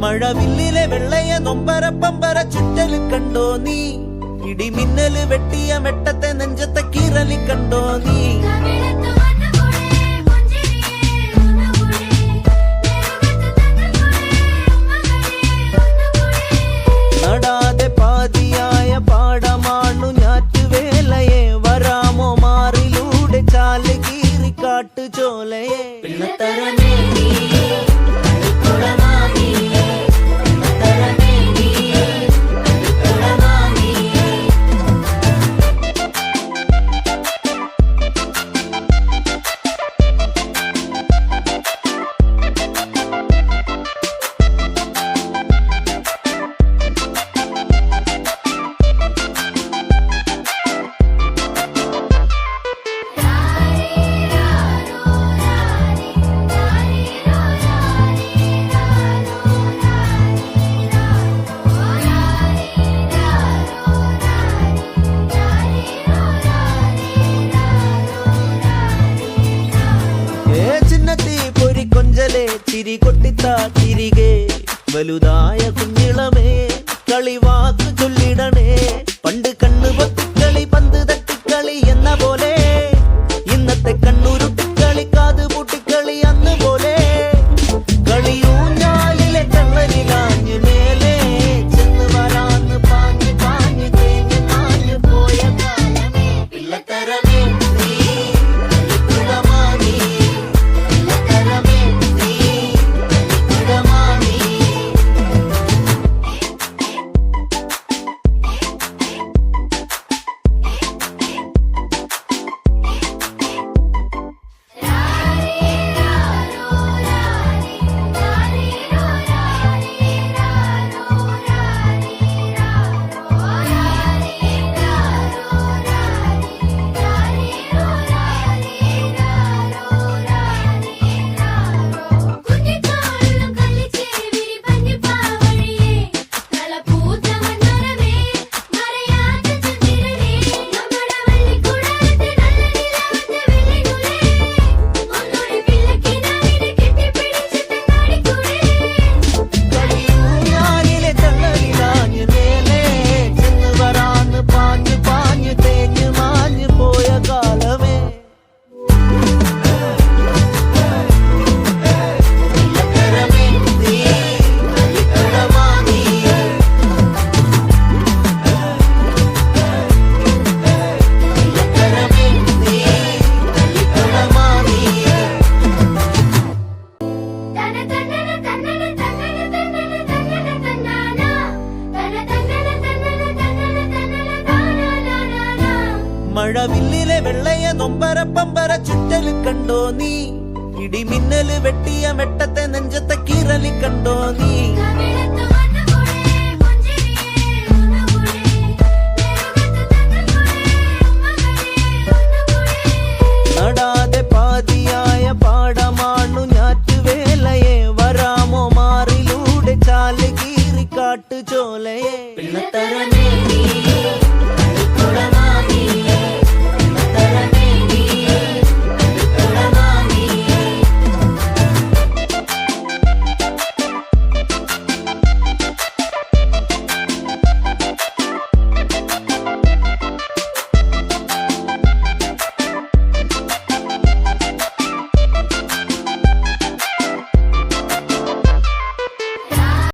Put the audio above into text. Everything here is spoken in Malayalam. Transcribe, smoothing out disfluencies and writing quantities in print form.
മഴവില്ലിലെ വെള്ളയ നൊമ്പര പമ്പര ചുറ്റല് കണ്ടോ നീ ഇടിമിന്നല് വെട്ടിയ വെട്ടത്തെ നെഞ്ചത്തെ കീറലി കണ്ടോ നീ നടാതെ പാതിയായ പാടമാണു ഞാറ്റുവേലയെ വരാമോ മാറിലൂടെ ചാല് കീറി കാട്ടു ചോലയെ പിള്ളത്തരമേ ചിരി കൊട്ടിത്താ തിരികെ വലുതായ കുഞ്ഞിളമേ കളിവാക്ക് ചൊല്ലിടണേ പണ്ട് കണ്ണു പൊത്തിക്കളി പന്ത് തട്ടിക്കളി എന്ന പോലെ ഇന്നത്തെ കണ്ണുരുട്ടിക്കളി കാത് പൂട്ടിക്കളി അന്ന് പോലെ കളിയൂഞ്ഞാലിലെ കള്ളനിലാഞ്ഞു മേലെ ചെന്ന് വരാന്ന് പാഞ്ഞു പാഞ്ഞു തേഞ്ഞു മാഞ്ഞു പോയ കാലമേ പിള്ളത്തരമേ മഴവില്ലിലെ വെള്ളയ നൊമ്പര പമ്പര ചുറ്റല് കണ്ടോ നീ ഇടിമിന്നല് വെട്ടിയ വെട്ടത്തെ നെഞ്ചത്തെ കീറലി കണ്ടോ നീ